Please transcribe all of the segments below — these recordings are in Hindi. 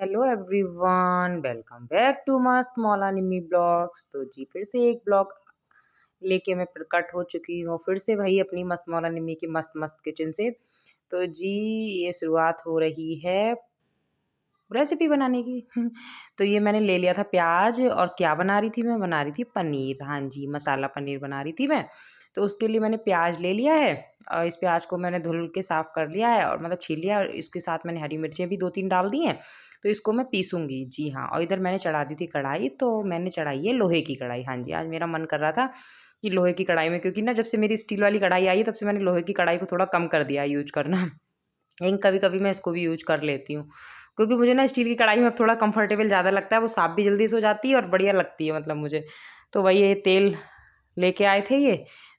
Hello everyone, welcome back to Mast Maula Nimmi blogs. तो जी फिर से एक ब्लॉग लेके मैं प्रकट हो चुकी हूँ, फिर से वही अपनी मस्त मौला निम्मी की मस्त मस्त किचन से। तो जी ये शुरुआत हो रही है रेसिपी बनाने की। तो ये मैंने ले लिया था प्याज, और क्या बना रही थी मैं, बना रही थी पनीर। हाँ जी, मसाला पनीर बना रही थी मैं। तो उसके लिए मैंने प्याज ले लिया है, और इस प्याज को मैंने धुल के साफ़ कर लिया है, और मतलब छील लिया, और इसके साथ मैंने हरी मिर्चें भी 2-3 डाल दी हैं। तो इसको मैं पीसूँगी। जी हाँ, और इधर मैंने चढ़ा दी थी कढ़ाई, तो मैंने चढ़ाई है लोहे की कढ़ाई। हाँ जी, आज मेरा मन कर रहा था कि लोहे की कढ़ाई में, क्योंकि ना जब से मेरी स्टील वाली कढ़ाई आई है तब से मैंने लोहे की कढ़ाई को थोड़ा कम कर दिया है यूज़ करना। लेकिन कभी-कभी मैं इसको भी यूज़ कर लेती हूँ। क्योंकि मुझे ना स्टील की कढ़ाई में अब थोड़ा कंफर्टेबल ज़्यादा लगता है, वो साफ़ भी जल्दी से हो जाती है और बढ़िया लगती है मतलब मुझे। तो वही ये तेल लेके आए थे ये,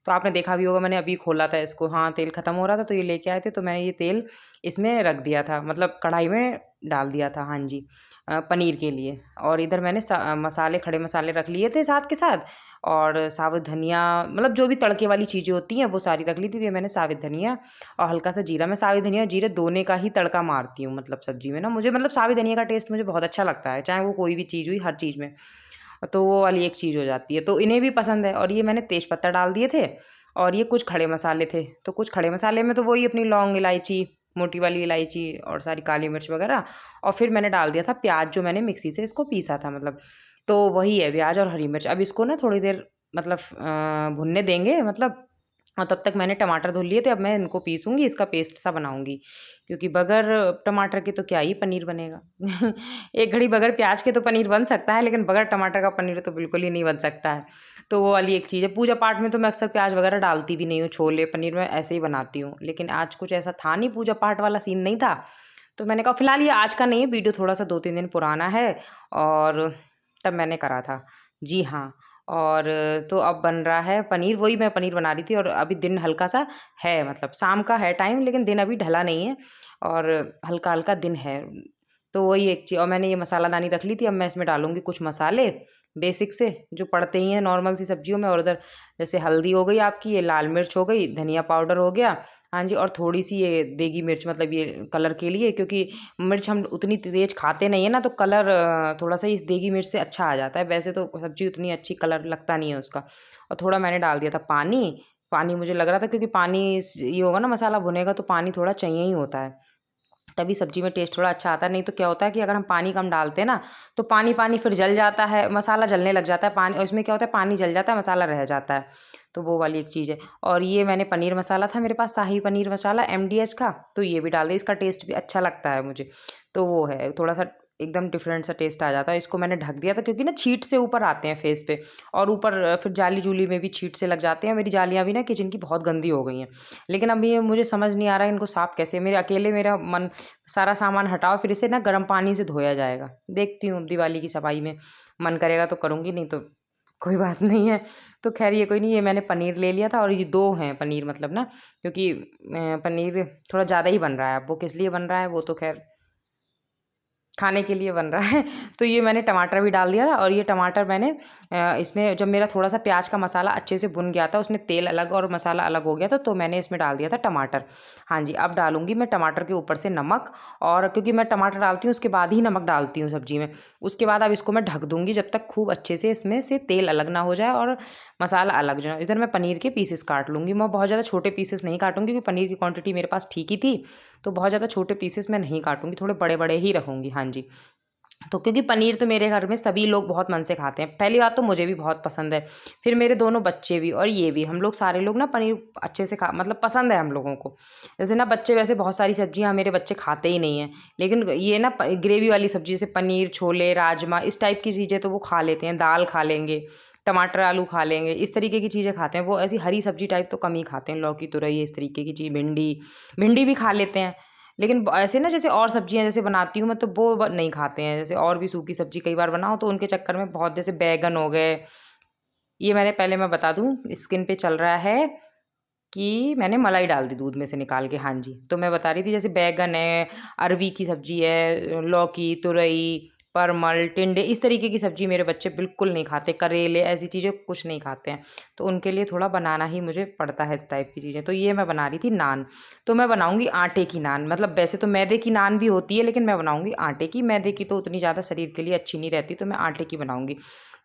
तो आपने देखा भी होगा, मैंने अभी खोला था इसको। हाँ, तेल ख़त्म हो रहा था तो ये लेके आए थे, तो मैंने ये तेल इसमें रख दिया था, मतलब कढ़ाई में डाल दिया था। हाँ जी, पनीर के लिए। और इधर मैंने मसाले, खड़े मसाले रख लिए थे साथ के साथ, और साबुत धनिया, मतलब जो भी तड़के वाली चीज़ें होती हैं वो सारी रख ली थी। तो ये मैंने साबुत धनिया और हल्का सा जीरा, मैं साबुत धनिया और जीरे दोनों का ही तड़का मारती हूँ, मतलब सब्जी में ना मुझे, मतलब साबुत धनिया का टेस्ट मुझे बहुत अच्छा लगता है, चाहे वो कोई भी चीज़ हुई, हर चीज़ में। तो वो वाली एक चीज़ हो जाती है, तो इन्हें भी पसंद है। और ये मैंने तेज पत्ता डाल दिए थे, और ये कुछ खड़े मसाले थे। तो कुछ खड़े मसाले में तो वही अपनी लौंग, इलायची, मोटी वाली इलायची और सारी काली मिर्च वगैरह। और फिर मैंने डाल दिया था प्याज, जो मैंने मिक्सी से इसको पीसा था मतलब। तो वही है प्याज और हरी मिर्च। अब इसको ना थोड़ी देर मतलब भुनने देंगे मतलब। और तब तक मैंने टमाटर धुल लिए थे, अब मैं इनको पीसूँगी, इसका पेस्ट सा बनाऊँगी। क्योंकि बगैर टमाटर के तो क्या ही पनीर बनेगा। एक घड़ी बगैर प्याज के तो पनीर बन सकता है, लेकिन बगैर टमाटर का पनीर तो बिल्कुल ही नहीं बन सकता है। तो वो वाली एक चीज़ है। पूजा पाठ में तो मैं अक्सर प्याज वगैरह डालती भी नहीं हूँ, छोले पनीर मैं ऐसे ही बनाती हूँ। लेकिन आज कुछ ऐसा था नहीं, पूजा पाठ वाला सीन नहीं था। तो मैंने कहा फ़िलहाल ये आज का नहीं है, वीडियो थोड़ा-सा 2-3 दिन पुराना है, और तब मैंने करा था। जी हाँ। और तो अब बन रहा है पनीर, वही मैं पनीर बना रही थी, और अभी दिन हल्का-सा है, मतलब शाम का है टाइम, लेकिन दिन अभी ढला नहीं है, और हल्का-हल्का दिन है। तो वही एक चीज़, और मैंने ये मसालादानी रख ली थी, अब मैं इसमें डालूँगी कुछ मसाले बेसिक से, जो पड़ते ही हैं नॉर्मल सी सब्जियों में। और उधर जैसे हल्दी हो गई आपकी, ये लाल मिर्च हो गई, धनिया पाउडर हो गया। हाँ जी, और थोड़ी-सी ये देगी मिर्च, मतलब ये कलर के लिए, क्योंकि मिर्च हम उतनी तेज़ खाते नहीं है ना, तो कलर थोड़ा-सा इस देगी मिर्च से अच्छा आ जाता है। वैसे तो सब्ज़ी उतनी अच्छी कलर लगता नहीं है उसका। और थोड़ा मैंने डाल दिया था पानी। पानी मुझे लग रहा था, क्योंकि पानी ये होगा ना, मसाला भुनेगा तो पानी थोड़ा चाहिए ही होता है। तभी सब्ज़ी में टेस्ट थोड़ा अच्छा आता है। नहीं तो क्या होता है कि अगर हम पानी कम डालते हैं ना, तो पानी-पानी फिर जल जाता है, मसाला जलने लग जाता है पानी, और इसमें क्या होता है, पानी जल जाता है, मसाला रह जाता है। तो वो वाली एक चीज़ है। और ये मैंने पनीर मसाला था मेरे पास, शाही पनीर मसाला एमडीएच का, तो ये भी डाल दिया, इसका टेस्ट भी अच्छा लगता है मुझे। तो वो है, थोड़ा-सा एकदम डिफरेंट सा टेस्ट आ जाता है। इसको मैंने ढक दिया था, क्योंकि ना छींट से ऊपर आते हैं फेस पे, और ऊपर फिर जाली-जूली में भी छींट से लग जाते हैं। मेरी जालियाँ भी ना किचन की बहुत गंदी हो गई हैं। लेकिन अभी ये मुझे समझ नहीं आ रहा है इनको साफ़ कैसे, मेरे अकेले मेरा मन, सारा सामान हटाओ, फिर इसे ना गर्म पानी से धोया जाएगा। देखती हूँ दिवाली की सफाई में मन करेगा तो करूँगी, नहीं तो कोई बात नहीं है। तो ख़ैर ये कोई नहीं, ये मैंने पनीर ले लिया था, और ये 2 हैं पनीर, मतलब ना, क्योंकि पनीर थोड़ा ज़्यादा ही बन रहा है। अब वो किस लिए बन रहा है, वो तो ख़ैर खाने के लिए बन रहा है। तो ये मैंने टमाटर भी डाल दिया था, और ये टमाटर मैंने इसमें जब मेरा थोड़ा-सा प्याज का मसाला अच्छे से भुन गया था, उसमें तेल अलग और मसाला अलग हो गया था, तो मैंने इसमें डाल दिया था टमाटर। हाँ जी, अब डालूँगी मैं टमाटर के ऊपर से नमक, और क्योंकि मैं टमाटर डालती हूँ उसके बाद ही नमक डालती हूँ सब्ज़ी में। उसके बाद अब इसको मैं ढक दूँगी, जब तक खूब अच्छे से इसमें से तेल अलग ना हो जाए और मसाला अलग जो है। इधर मैं पनीर के पीसेस काट लूँगी। मैं बहुत ज़्यादा छोटे पीसेस नहीं काटूँगी, क्योंकि पनीर की क्वांटिटी मेरे पास ठीक ही थी, तो बहुत ज़्यादा छोटे पीसेस मैं नहीं काटूँगी, थोड़े बड़े-बड़े ही रखूँगी। हाँ जी। तो क्योंकि पनीर तो मेरे घर में सभी लोग बहुत मन से खाते हैं। पहली बात तो मुझे भी बहुत पसंद है, फिर मेरे दोनों बच्चे भी, और ये भी, हम लोग सारे लोग ना पनीर अच्छे से खा, मतलब पसंद है हम लोगों को। जैसे ना बच्चे, वैसे बहुत सारी सब्जियां मेरे बच्चे खाते ही नहीं हैं, लेकिन ये ना ग्रेवी वाली सब्जी, जैसे पनीर, छोले, राजमा, इस टाइप की चीज़ें तो वो खा लेते हैं, दाल खा लेंगे, टमाटर आलू खा लेंगे, इस तरीके की चीज़ें खाते हैं। वो ऐसी हरी सब्जी टाइप तो कम ही खाते हैं, लौकी, तुरई, इस तरीके की चीज़, भिंडी, भिंडी भी खा लेते हैं। लेकिन ऐसे ना, जैसे और सब्जियां जैसे बनाती हूँ मैं, तो वो नहीं खाते हैं। जैसे और भी सूखी सब्जी कई बार बनाओ, तो उनके चक्कर में बहुत, जैसे बैगन हो गए, ये मैंने, पहले मैं बता दूँ, स्किन पे चल रहा है कि मैंने मलाई डाल दी दूध में से निकाल के। हाँ जी, तो मैं बता रही थी, जैसे बैगन है, अरवी की सब्जी है, लौकी, तुरई, परमल, टिंडे, इस तरीके की सब्ज़ी मेरे बच्चे बिल्कुल नहीं खाते, करेले, ऐसी चीज़ें कुछ नहीं खाते हैं। तो उनके लिए थोड़ा बनाना ही मुझे पड़ता है इस टाइप की चीज़ें। तो ये मैं बना रही थी नान। तो मैं बनाऊँगी आटे की नान, मतलब वैसे तो मैदे की नान भी होती है, लेकिन मैं बनाऊँगी आटे की। मैदे की तो उतनी ज़्यादा शरीर के लिए अच्छी नहीं रहती, तो मैं आटे की बनाऊँगी।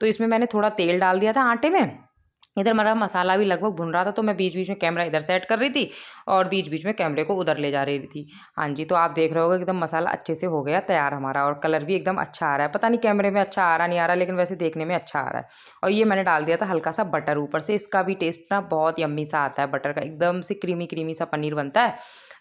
तो इसमें मैंने थोड़ा तेल डाल दिया था आटे में। इधर मेरा मसाला भी लगभग भुन रहा था, तो मैं बीच-बीच में कैमरा इधर सेट कर रही थी और बीच-बीच में कैमरे को उधर ले जा रही थी। हाँ जी, तो आप देख रहे होगे एकदम मसाला अच्छे से हो गया तैयार हमारा, और कलर भी एकदम अच्छा आ रहा है। पता नहीं कैमरे में अच्छा आ रहा नहीं आ रहा, लेकिन वैसे देखने में अच्छा आ रहा है। और ये मैंने डाल दिया था हल्का सा बटर ऊपर से, इसका भी टेस्ट ना बहुत यम्मी सा आता है बटर का, एकदम से क्रीमी-क्रीमी सा पनीर बनता है।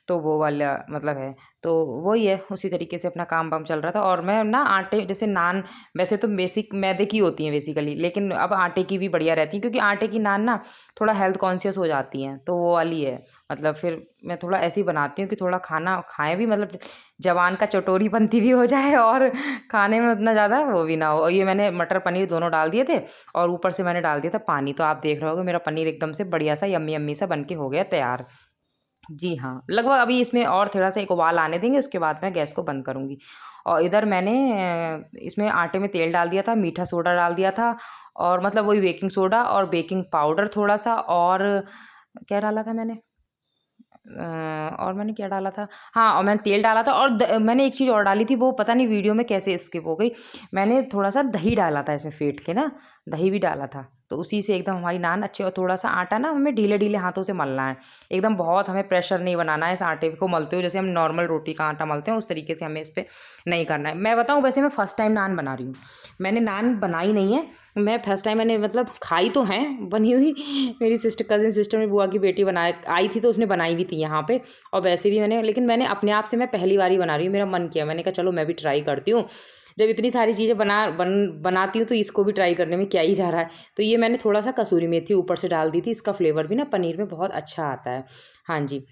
तो वो वाला मतलब है। तो वही है, उसी तरीके से अपना काम-वाम चल रहा था। और मैं ना आटे जैसे नान, वैसे तो बेसिक मैदे की होती हैं बेसिकली, लेकिन अब आटे की भी बढ़िया रहती हैं, क्योंकि आटे की नान ना थोड़ा हेल्थ कॉन्शियस हो जाती हैं, तो वो वाली है। मतलब फिर मैं थोड़ा ऐसे ही बनाती हूँ कि थोड़ा खाना खाएँ भी, मतलब ज़बान का चटोरीपंती भी हो जाए और खाने में उतना ज़्यादा वो भी ना हो। और ये मैंने मटर पनीर दोनों डाल दिए थे, और ऊपर से मैंने डाल दिया था पानी। तो आप देख रहे होगे मेरा पनीर एकदम से बढ़िया सा यम्मी यम्मी सा बन के हो गया तैयार। जी हाँ, लगभग अभी इसमें और थोड़ा-सा एक उबाल आने देंगे, उसके बाद मैं गैस को बंद करूँगी। और इधर मैंने इसमें आटे में तेल डाल दिया था, मीठा सोडा डाल दिया था, और मतलब वही बेकिंग सोडा और बेकिंग पाउडर थोड़ा-सा, और क्या डाला था मैंने? और मैंने क्या डाला था? हाँ, और मैंने तेल डाला था, और मैंने एक चीज़ और डाली थी, वो पता नहीं वीडियो में कैसे स्किप हो गई। मैंने थोड़ा-सा दही डाला था इसमें फेंट के ना, दही भी डाला था। तो उसी से एकदम हमारी नान अच्छे, और थोड़ा-सा आटा ना हमें ढीले-ढीले हाथों से मलना है। एकदम बहुत हमें प्रेशर नहीं बनाना है इस आटे को मलते हुए, जैसे हम नॉर्मल रोटी का आटा मलते हैं उस तरीके से हमें इस पे नहीं करना है। मैं बताऊँ, वैसे मैं फर्स्ट टाइम नान बना रही हूँ। मैंने नान बनाई नहीं है, मैं फर्स्ट टाइम मैंने मतलब खाई तो हैं बनी हुई। मेरी कज़िन सिस्टर मेरी बुआ की बेटी बनाए आई थी, तो उसने बनाई भी थी यहाँ पे। और वैसे भी मैंने, लेकिन मैंने अपने आप से मैं पहली बार ही बना रही हूँ, मेरा मन किया, मैंने कहा चलो मैं भी ट्राई करती हूँ। जब इतनी सारी चीज़ें बनाती हूँ, तो इसको भी ट्राई करने में क्या ही जा रहा है। तो ये मैंने थोड़ा-सा कसूरी मेथी ऊपर से डाल दी थी, इसका फ्लेवर भी ना पनीर में बहुत अच्छा आता है। हाँ जी।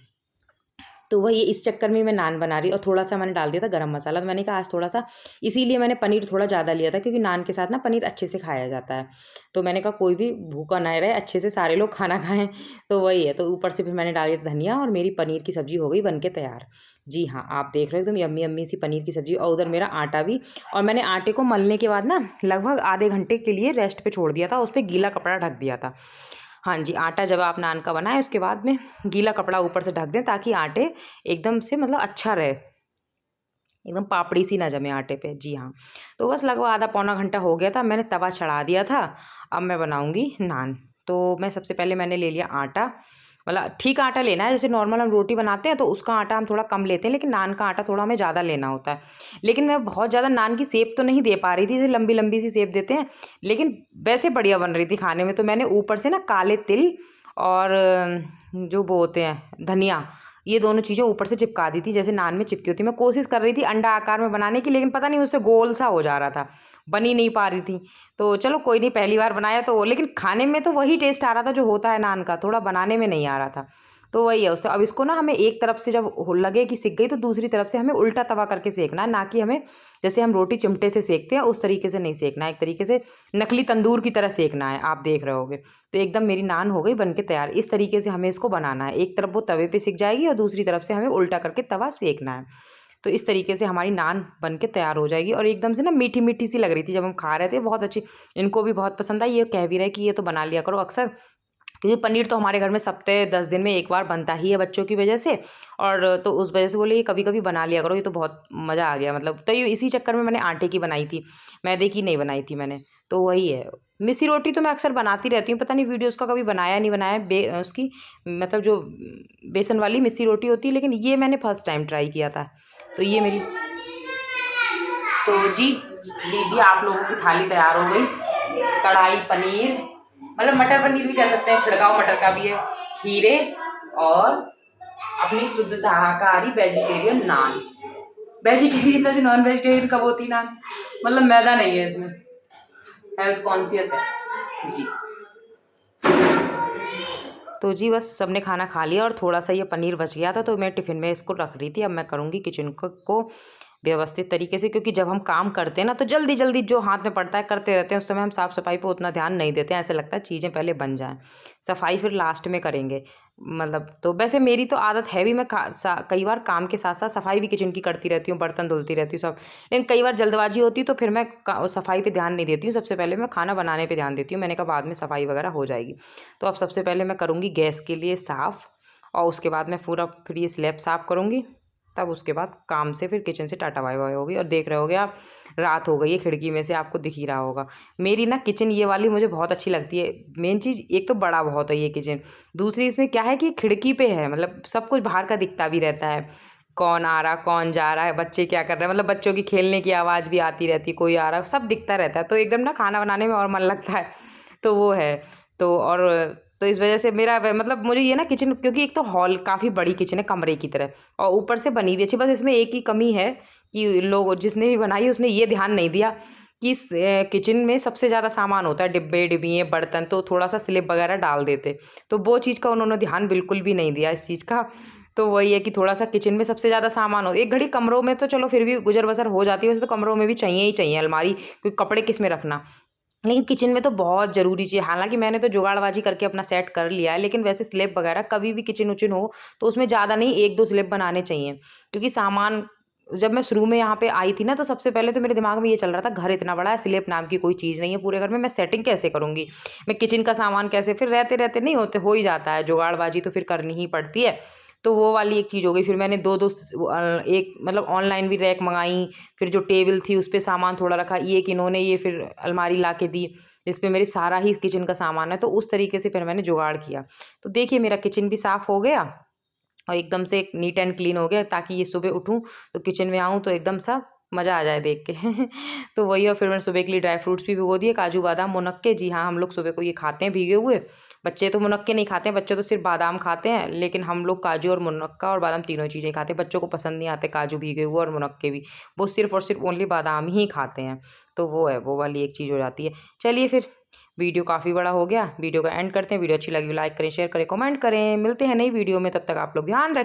तो वही इस चक्कर में मैं नान बना रही, और थोड़ा-सा मैंने डाल दिया था गरम मसाला। तो मैंने कहा आज थोड़ा-सा, इसीलिए मैंने पनीर थोड़ा ज़्यादा लिया था, क्योंकि नान के साथ ना पनीर अच्छे से खाया जाता है। तो मैंने कहा कोई भी भूखा ना रहे, अच्छे से सारे लोग खाना खाएँ। तो वही है, तो ऊपर से फिर मैंने डाल दिया धनिया, और मेरी पनीर की सब्ज़ी हो गई बन के तैयार। जी हाँ, आप देख रहे हो एकदम यम्मी-यम्मी सी पनीर की सब्ज़ी, और उधर मेरा आटा भी। और मैंने आटे को मलने के बाद ना लगभग आधे घंटे के लिए रेस्ट पे छोड़ दिया था, उस पे गीला कपड़ा ढक दिया था। हाँ जी, आटा जब आप नान का बनाएँ, उसके बाद में गीला कपड़ा ऊपर से ढक दें, ताकि आटे एकदम से मतलब अच्छा रहे, एकदम पापड़ी सी ना जमे आटे पे। जी हाँ, तो बस लगभग आधा पौना घंटा हो गया था, मैंने तवा चढ़ा दिया था। अब मैं बनाऊँगी नान। तो मैं सबसे पहले मैंने ले लिया आटा, मतलब ठीक आटा लेना है, जैसे नॉर्मल हम रोटी बनाते हैं तो उसका आटा हम थोड़ा कम लेते हैं, लेकिन नान का आटा थोड़ा हमें ज़्यादा लेना होता है। लेकिन मैं बहुत ज़्यादा नान की शेप तो नहीं दे पा रही थी, जैसे लंबी-लंबी सी शेप देते हैं, लेकिन वैसे बढ़िया बन रही थी खाने में। तो मैंने ऊपर से ना काले तिल और जो वो होते हैं धनिया, ये दोनों चीज़ें ऊपर से चिपका दी थी, जैसे नान में चिपकी होती है। मैं कोशिश कर रही थी अंडा आकार में बनाने की, लेकिन पता नहीं उससे गोल सा हो जा रहा था, बन ही नहीं पा रही थी। तो चलो कोई नहीं, पहली बार बनाया तो, लेकिन खाने में तो वही टेस्ट आ रहा था जो होता है नान का, थोड़ा बनाने में नहीं आ रहा था। तो वही है उसको, अब इसको ना हमें एक तरफ से जब लगे कि सिक गई, तो दूसरी तरफ से हमें उल्टा तवा करके सेकना है, ना कि हमें जैसे हम रोटी चिमटे से सेकते हैं उस तरीके से नहीं सेकना है, एक तरीके से नकली तंदूर की तरह सेकना है। आप देख रहे होगे, तो एकदम मेरी नान हो गई बन के तैयार। इस तरीके से हमें इसको बनाना है, एक तरफ वो तवे पे सिक जाएगी और दूसरी तरफ से हमें उल्टा करके तवा सेकना है। तो इस तरीके से हमारी नान बन के तैयार हो जाएगी, और एकदम से ना मीठी मीठी सी लग रही थी जब हम खा रहे थे, बहुत अच्छी। इनको भी बहुत पसंद आई, ये कह भी रहे कि ये तो बना लिया करो अक्सर, क्योंकि पनीर तो हमारे घर में सप्ताह 10 दिन में एक बार बनता ही है बच्चों की वजह से। और तो उस वजह से बोले ये कभी कभी बना लिया करो, ये तो बहुत मज़ा आ गया मतलब। तो ये इसी चक्कर में मैंने आटे की बनाई थी, मैदे की नहीं बनाई थी मैंने। तो वही है, मिस्सी रोटी तो मैं अक्सर बनाती रहती हूँ, पता नहीं वीडियोज़ का कभी बनाया नहीं बनाया उसकी, मतलब जो बेसन वाली मिस्सी रोटी होती है, लेकिन ये मैंने फर्स्ट टाइम ट्राई किया था। तो ये मेरी, तो जी लीजिए, आप लोगों की थाली तैयार हो गई। कढ़ाई पनीर, मतलब मटर पनीर भी कह सकते हैं, छिड़काव मटर का भी है, खीरे, और अपनी शुद्ध शाकाहारी वेजिटेरियन नान। वेजिटेरियन वैसे, नॉन वेजिटेरियन कब होती नान, मतलब मैदा नहीं है इसमें, हेल्थ कॉन्शियस है जी। तो जी बस सबने खाना खा लिया, और थोड़ा सा ये पनीर बच गया था, तो मैं टिफ़िन में इसको रख रही थी। अब मैं करूँगी किचन को व्यवस्थित तरीके से, क्योंकि जब हम काम करते हैं ना तो जल्दी जल्दी जो हाथ में पड़ता है करते रहते हैं, उस समय हम साफ़ सफाई पे उतना ध्यान नहीं देते हैं, ऐसे लगता है चीज़ें पहले बन जाएँ, सफाई फिर लास्ट में करेंगे। मतलब तो वैसे मेरी तो आदत है भी, मैं कई बार काम के साथ साथ सफाई भी किचन की करती रहती हूँ, बर्तन धुलती रहती हूँ सब। लेकिन कई बार जल्दबाजी होती है तो फिर मैं सफाई पे ध्यान नहीं देती हूँ, सबसे पहले मैं खाना बनाने पे ध्यान देती हूँ। मैंने कहा बाद में सफाई वगैरह हो जाएगी। तो अब सबसे पहले मैं करूँगी गैस के लिए साफ़, और उसके बाद मैं पूरा फिर ये स्लैब साफ़ करूँगी। तब उसके बाद काम से फिर किचन से टाटा बाय बाय होगी। और देख रहे होगे आप, रात हो गई है, खिड़की में से आपको दिख ही रहा होगा। मेरी ना किचन ये वाली मुझे बहुत अच्छी लगती है। मेन चीज़ एक तो बड़ा बहुत है ये किचन, दूसरी इसमें क्या है कि खिड़की पे है, मतलब सब कुछ बाहर का दिखता भी रहता है, कौन आ रहा कौन जा रहा है, बच्चे क्या कर रहे हैं, मतलब बच्चों की खेलने की आवाज़ भी आती रहती है, कोई आ रहा है, सब दिखता रहता है, तो एकदम ना खाना बनाने में और मन लगता है। तो वो है। तो और तो इस वजह से मेरा मतलब मुझे ये ना किचन, क्योंकि एक तो हॉल काफ़ी बड़ी किचन है कमरे की तरह, और ऊपर से बनी हुई अच्छी, बस इसमें एक ही कमी है कि लोग जिसने भी बनाई उसने ये ध्यान नहीं दिया कि इस किचन में सबसे ज़्यादा सामान होता है, डिब्बे डिब्बियाँ बर्तन, तो थोड़ा सा स्लिप वगैरह डाल देते, तो वो चीज़ का उन्होंने ध्यान बिल्कुल भी नहीं दिया इस चीज़ का। तो वही है कि थोड़ा सा किचन में सबसे ज़्यादा सामान हो, एक घड़ी कमरों में तो चलो फिर भी गुजर बसर हो जाती है, वैसे तो कमरों में भी चाहिए ही चाहिए अलमारी, क्योंकि कपड़े किस में रखना, लेकिन किचन में तो बहुत ज़रूरी चीज़ है। हालाँकि मैंने तो जुगाड़बाजी करके अपना सेट कर लिया है, लेकिन वैसे स्लैब वगैरह कभी भी किचन उचन हो तो उसमें ज़्यादा नहीं, 1-2 स्लैब बनाने चाहिए। क्योंकि सामान जब मैं शुरू में यहाँ पे आई थी ना, तो सबसे पहले तो मेरे दिमाग में ये चल रहा था, घर इतना बड़ा है, स्लैब नाम की कोई चीज़ नहीं है पूरे घर में, मैं सेटिंग कैसे करूँगी? मैं किचन का सामान कैसे, फिर रहते-रहते नहीं होते, हो ही जाता है, जुगाड़बाजी तो फिर करनी ही पड़ती है। तो वो वाली एक चीज़ हो गई। फिर मैंने 2-2 एक मतलब ऑनलाइन भी रैक मँगाई, फिर जो टेबल थी उस पे सामान थोड़ा रखा, ये एक इन्होंने ये फिर अलमारी ला के दी, जिस पे मेरी सारा ही किचन का सामान है, तो उस तरीके से फिर मैंने जुगाड़ किया। तो देखिए मेरा किचन भी साफ़ हो गया और एकदम से नीट एंड क्लीन हो गया, ताकि ये सुबह उठूँ तो किचन में आऊँ तो एकदम सा मज़ा आ जाए देख के। तो वही, और फिर मैंने सुबह के लिए ड्राई फ्रूट्स भी भिगो दिए, काजू बादाम मुनक्के, जी हाँ, हम लोग सुबह को ये खाते हैं भीगे हुए। बच्चे तो मुनक्के नहीं खाते हैं, बच्चे तो सिर्फ बादाम खाते हैं, लेकिन हम लोग काजू और मुनक्का और बादाम तीनों चीज़ें खाते हैं। बच्चों को पसंद नहीं आते काजू भीगे हुए और मुनक्के भी, वो सिर्फ और सिर्फ ओनली बादाम ही खाते हैं। तो वो है, वो वाली एक चीज़ हो जाती है। चलिए फिर, वीडियो काफ़ी बड़ा हो गया, वीडियो का एंड करते हैं। वीडियो अच्छी लगी लाइक करें, शेयर करें, कमेंट करें। मिलते हैं नई वीडियो में, तब तक आप लोग ध्यान रखें।